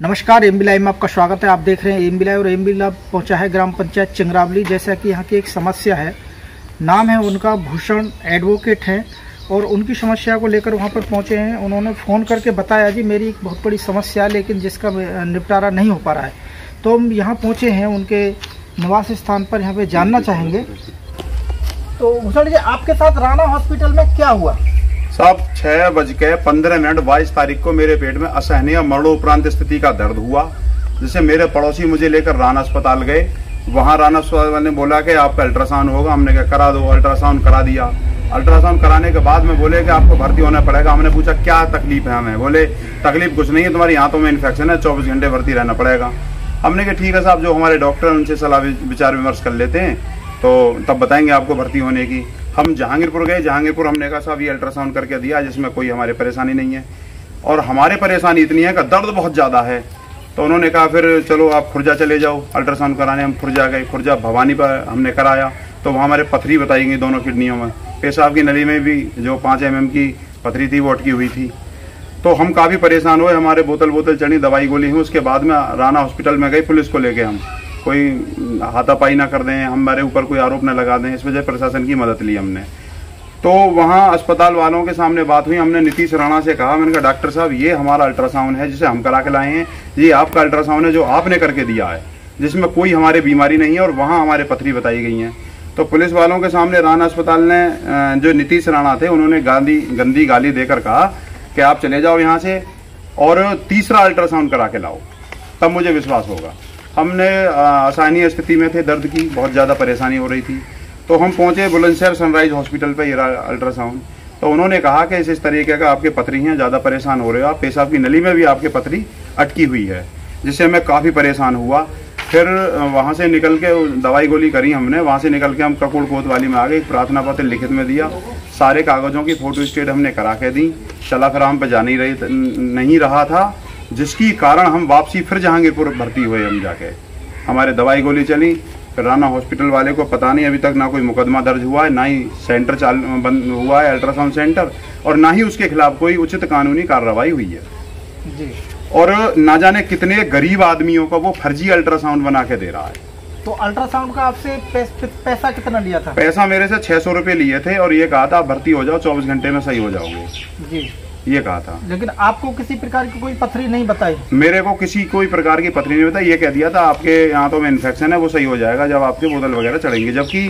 नमस्कार, MB live में आपका स्वागत है। आप देख रहे हैं एमबी लाइव और एमबी लाइव पहुंचा है ग्राम पंचायत चिंगरावली। जैसा कि यहाँ की एक समस्या है, नाम है उनका भूषण एडवोकेट हैं और उनकी समस्या को लेकर वहाँ पर पहुँचे हैं। उन्होंने फ़ोन करके बताया जी मेरी एक बहुत बड़ी समस्या है लेकिन जिसका निपटारा नहीं हो पा रहा है। तो हम यहाँ पहुँचे हैं उनके निवास स्थान पर, यहाँ पर जानना चाहेंगे। तो भूषण जी, आपके साथ राणा हॉस्पिटल में क्या हुआ? साहब 6:15 22 तारीख को मेरे पेट में असहनीय मरणोपरांत स्थिति का दर्द हुआ, जिससे मेरे पड़ोसी मुझे लेकर राणा अस्पताल गए। वहां राणा अस्पताल ने बोला कि आपका अल्ट्रासाउंड होगा। हमने कहा करा दो। अल्ट्रासाउंड करा दिया। अल्ट्रासाउंड कराने के बाद में बोले कि आपको भर्ती होना पड़ेगा। हमने पूछा क्या तकलीफ है हमें? बोले तकलीफ कुछ नहीं है, तुम्हारी हाथों में इन्फेक्शन है, 24 घंटे भर्ती रहना पड़ेगा। हमने कहा ठीक है साहब, जो हमारे डॉक्टर हैं उनसे सलाह विचार विमर्श कर लेते हैं तो तब बताएंगे आपको भर्ती होने की। हम जहांगीरपुर गए। जहांगीरपुर हमने कहा साहब ये अल्ट्रासाउंड करके दिया जिसमें कोई हमारे परेशानी नहीं है, और हमारे परेशानी इतनी है कि दर्द बहुत ज़्यादा है। तो उन्होंने कहा फिर चलो आप खुर्जा चले जाओ अल्ट्रासाउंड कराने। हम खुर्जा गए। खुर्जा भवानी पर हमने कराया तो वहाँ हमारे पथरी बताई गई दोनों किडनियों में। पेशाब की नली में भी जो 5 mm की पथरी थी वो अटकी हुई थी। तो हम काफ़ी परेशान हुए। हमारे बोतल चढ़ी, दवाई गोली हुई। उसके बाद में राणा हॉस्पिटल में गए पुलिस को लेके। हम कोई हाथापाई ना कर दें, हमारे ऊपर कोई आरोप न लगा दें, इस वजह प्रशासन की मदद ली हमने। तो वहाँ अस्पताल वालों के सामने बात हुई। हमने नीतीश राणा से कहा, मैंने कहा डॉक्टर साहब ये हमारा अल्ट्रासाउंड है जिसे हम करा के लाए हैं, ये आपका अल्ट्रासाउंड है जो आपने करके दिया है, जिसमें कोई हमारी बीमारी नहीं है और वहाँ हमारे पथरी बताई गई हैं। तो पुलिस वालों के सामने राणा अस्पताल ने, जो नीतीश राणा थे, उन्होंने गंदी गाली देकर कहा कि आप चले जाओ यहाँ से और तीसरा अल्ट्रासाउंड करा के लाओ, तब मुझे विश्वास होगा। हमने असहनीय स्थिति में थे, दर्द की बहुत ज़्यादा परेशानी हो रही थी। तो हम पहुंचे बुलंदशहर सनराइज हॉस्पिटल पे अल्ट्रासाउंड। तो उन्होंने कहा कि इस तरीके का आपके पथरी हैं, ज़्यादा परेशान हो रहे हो आप, पेशाब की नली में भी आपके पथरी अटकी हुई है, जिससे मैं काफ़ी परेशान हुआ। फिर वहाँ से निकल के दवाई गोली करी हमने। वहाँ से निकल के हम ककुड़ कोतवाली में आ गए। प्रार्थना पत्र लिखित में दिया, सारे कागज़ों की फ़ोटो स्टेट हमने करा के दी। चला फिर हम पे जा नहीं रहा था, जिसकी कारण हम वापसी फिर जहांगीरपुर भर्ती हुए। हम जाके हमारे दवाई गोली चली। फिर राणा हॉस्पिटल वाले को पता नहीं अभी तक ना कोई मुकदमा दर्ज हुआ है, ना ही सेंटर बंद हुआ है अल्ट्रासाउंड सेंटर, और ना ही उसके खिलाफ कोई उचित कानूनी कार्रवाई हुई है जी। और ना जाने कितने गरीब आदमियों को वो फर्जी अल्ट्रासाउंड बना के दे रहा है। तो अल्ट्रासाउंड का आपसे पैसा कितना लिया था? पैसा मेरे से 600 रुपये लिए थे और ये कहा था भर्ती हो जाओ, 24 घंटे में सही हो जाओगे जी, ये कहा था। लेकिन आपको किसी प्रकार की कोई पथरी नहीं बताई? मेरे को कोई प्रकार की पथरी नहीं बताई। ये कह दिया था आपके आंतों में इन्फेक्शन है, वो सही हो जाएगा जब आपके बोतल वगैरह चढ़ेंगे। जबकि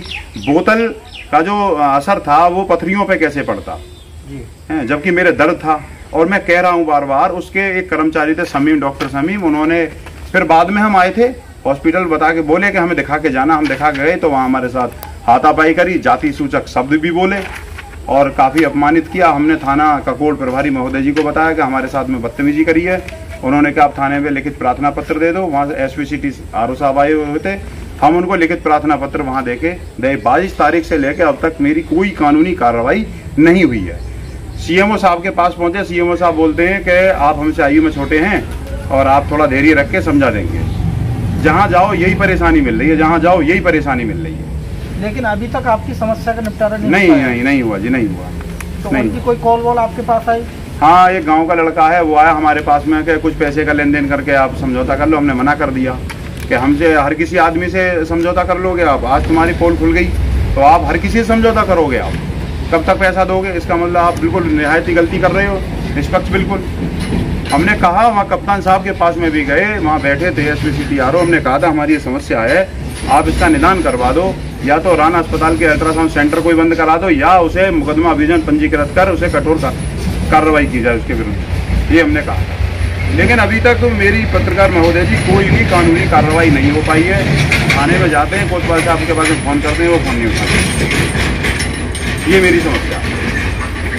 बोतल का जो असर था वो पथरियों पे कैसे पड़ता जी, जबकि मेरे दर्द था। और मैं कह रहा हूँ बार बार, उसके एक कर्मचारी थे समीम, डॉक्टर समीम, उन्होंने फिर बाद में हम आए थे हॉस्पिटल, बता के बोले कि हमें दिखा के जाना। हम दिखा गए तो वहाँ हमारे साथ हाथापाई करी, जाति सूचक शब्द भी बोले और काफ़ी अपमानित किया। हमने थाना ककोड़ प्रभारी महोदय जी को बताया कि हमारे साथ में बदतमीजी करी है। उन्होंने कहा आप थाने में लिखित प्रार्थना पत्र दे दो। वहाँ से SVCT RO साहब आए हुए थे, हम उनको लिखित प्रार्थना पत्र वहाँ दे 22 तारीख से लेकर अब तक मेरी कोई कानूनी कार्रवाई नहीं हुई है। CMO साहब के पास पहुँचे। CMO साहब बोलते हैं कि आप हमसे आयु में छोटे हैं और आप थोड़ा धैर्य रख के समझा देंगे। जहाँ जाओ यही परेशानी मिल रही है, जहाँ जाओ यही परेशानी मिल रही है। लेकिन अभी तक आपकी समस्या का निपटारा नहीं हुआ जी, नहीं हुआ। तो उनकी कोई कॉल वॉल आपके पास आई? हाँ, एक गांव का लड़का है, वो आया हमारे पास में कि कुछ पैसे का लेन देन करके आप समझौता कर लो। हमने मना कर दिया कि हमसे हर किसी आदमी से समझौता कर लोगे आप? आज तुम्हारी पोल खुल गई तो आप हर किसी से समझौता करोगे? आप कब तक पैसा दोगे? इसका मतलब आप बिल्कुल निहायती गलती कर रहे हो, निष्पक्ष बिल्कुल। हमने कहा, वहाँ कप्तान साहब के पास में भी गए, वहाँ बैठे थे SVCT RO। हमने कहा था हमारी ये समस्या है, आप इसका निदान करवा दो, या तो राणा अस्पताल के अल्ट्रासाउंड सेंटर कोई बंद करा दो, या उसे मुकदमा अभियोजन पंजीकृत कर उसे कठोर कार्रवाई की जाए उसके विरुद्ध, ये हमने कहा। लेकिन अभी तक मेरी पत्रकार महोदय जी कोई भी कानूनी कार्रवाई नहीं हो पाई है। थाने में जाते हैं, कोतवाल साहब के पास फ़ोन करते हैं, वो फ़ोन नहीं उठाते। ये मेरी समस्या है।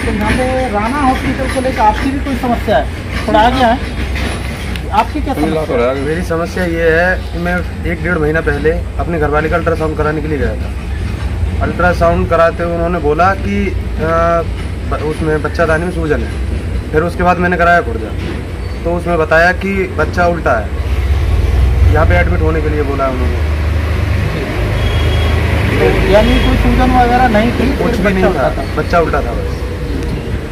तो यहाँ पे राणा हॉस्पिटल को लेकर आपकी भी कोई समस्या है? थोड़ा आगे आए, आपकी क्या समस्या है? मेरी समस्या ये है कि मैं 1-1.5 महीना पहले अपने घरवाले का अल्ट्रासाउंड कराने के लिए गया था। अल्ट्रासाउंड कराते हुए उन्होंने बोला कि उसमें बच्चादानी में सूजन है। फिर उसके बाद मैंने कराया खुर्जा, तो उसमें बताया कि बच्चा उल्टा है, यहाँ पे एडमिट होने के लिए बोला उन्होंने। तो यानी कोई सूजन वगैरह नहीं थी? कुछ भी नहीं था, बच्चा उल्टा था बस।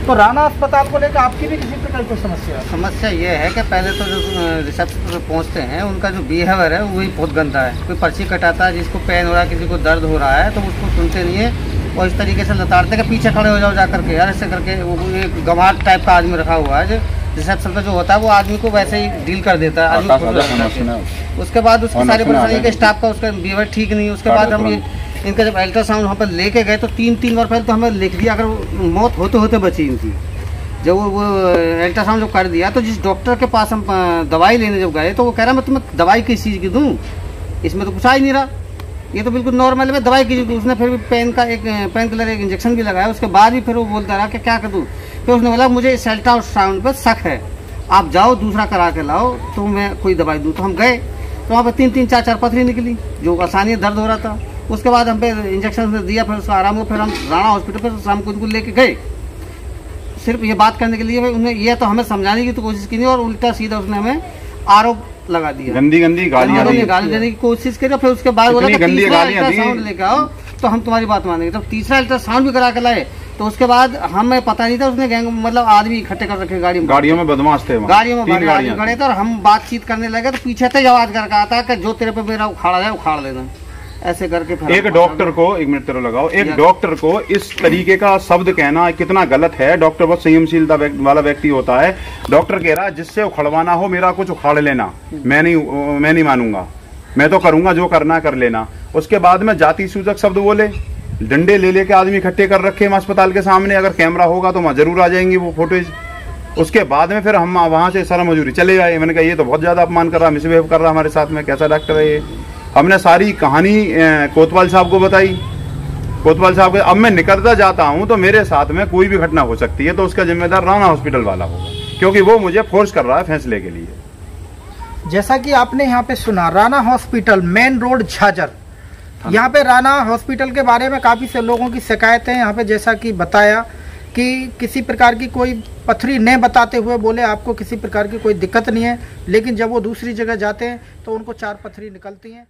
तो राणा अस्पताल को लेकर आपकी भी किसी प्रकार की समस्या है? समस्या ये है कि पहले तो जो रिसेप्शन पर पहुंचते हैं उनका जो बिहेवियर है वही बहुत गंदा है। कोई पर्ची कटाता है, जिसको पेन हो रहा है, किसी को दर्द हो रहा है तो उसको सुनते नहीं है और इस तरीके से लताड़ते कि पीछे खड़े हो जाओ जा करके यार, ऐसे करके। वो एक गंवार टाइप का आदमी रखा हुआ है जो रिसेप्शन पर जो होता है वो आदमी को वैसे ही डील कर देता है, आदमी। उसके बाद उसकी सारी परेशानी के स्टाफ का उसका बिहेवियर ठीक नहीं है। उसके बाद हम इनका जब अल्ट्रासाउंड वहाँ पर लेके गए तो 3 बार पहले तो हमें लिख दिया, अगर मौत होते होते बची इनकी। जब वो अल्ट्रासाउंड जब कर दिया तो जिस डॉक्टर के पास हम दवाई लेने जब गए तो वो कह रहा मैं तुम्हें दवाई किस चीज़ की दूँ, इसमें तो कुछ आ ही नहीं रहा, ये तो बिल्कुल नॉर्मल है, दवाई की। उसने फिर भी पेन किलर एक इंजेक्शन भी लगाया। उसके बाद भी फिर वो बोलता रहा कि क्या कर दूँ। फिर उसने बोला मुझे इस अल्ट्रासाउंड पर शक है, आप जाओ दूसरा करा के लाओ तो मैं कोई दवाई दूँ। तो हम गए तो वहाँ पर 3 4 पथरी निकली जो आसानी दर्द हो रहा था। उसके बाद हम पे इंजेक्शन दिया, फिर उसका आराम हुआ। फिर हम राणा हॉस्पिटल पर शाम को उनको लेके गए सिर्फ ये बात करने के लिए। भाई उन्हें ये तो हमें समझाने की तो कोशिश की नहीं और उल्टा सीधा उसने हमें आरोप लगा दिया, गंदी गालियां देने की कोशिश करी। फिर उसके बाद बोला अल्ट्रासाउंड लेके आओ तो हम तुम्हारी बात मानेंगे। तो तीसरा अल्ट्रासाउंड भी करा के लाए तो उसके बाद हमें पता नहीं था उसने गैंग मतलब आदमी इकट्ठे कर रखे गाड़ियों में बदमाश थे, गाड़ियों में खड़े थे और हम बातचीत करने लगे तो पीछे से आवाज करके आता कि जो तेरे पे मेरा उखाड़ा जाए उखाड़ लेना, ऐसे करके। एक डॉक्टर को 1 मिनट तेरे लगाओ, एक डॉक्टर को इस तरीके का शब्द कहना कितना गलत है। डॉक्टर बहुत संयमशीलता वाला व्यक्ति होता है। डॉक्टर कह रहा है जिससे उखड़वाना हो मेरा कुछ उखाड़ लेना, मैं नहीं मानूंगा, मैं तो करूंगा जो करना कर लेना। उसके बाद में जाति सूचक शब्द बोले, डंडे ले लेके आदमी इकट्ठे कर रखे हम अस्पताल के सामने। अगर कैमरा होगा तो वहां जरूर आ जाएंगी वो फोटोज। उसके बाद में फिर हम वहां से शर्म मजूरी चले आए। मैंने कहा ये तो बहुत ज्यादा अपमान कर रहा, मिसबिहेव कर रहा हमारे साथ में, कैसा डॉक्टर है ये। हमने सारी कहानी कोतवाल साहब को बताई। कोतवाल साहब अब मैं निकलता जाता हूं तो मेरे साथ में कोई भी घटना हो सकती है तो उसका जिम्मेदार राणा हॉस्पिटल वाला होगा, क्योंकि वो मुझे फोर्स कर रहा है फैसले के लिए। जैसा कि आपने यहाँ पे सुना, Rana hospital main road Jhajhar, यहाँ पे राणा हॉस्पिटल के बारे में काफी से लोगों की शिकायतें यहाँ पे, जैसा कि बताया कि किसी प्रकार की कोई पथरी नहीं बताते हुए बोले आपको किसी प्रकार की कोई दिक्कत नहीं है, लेकिन जब वो दूसरी जगह जाते हैं तो उनको 4 पथरी निकलती हैं।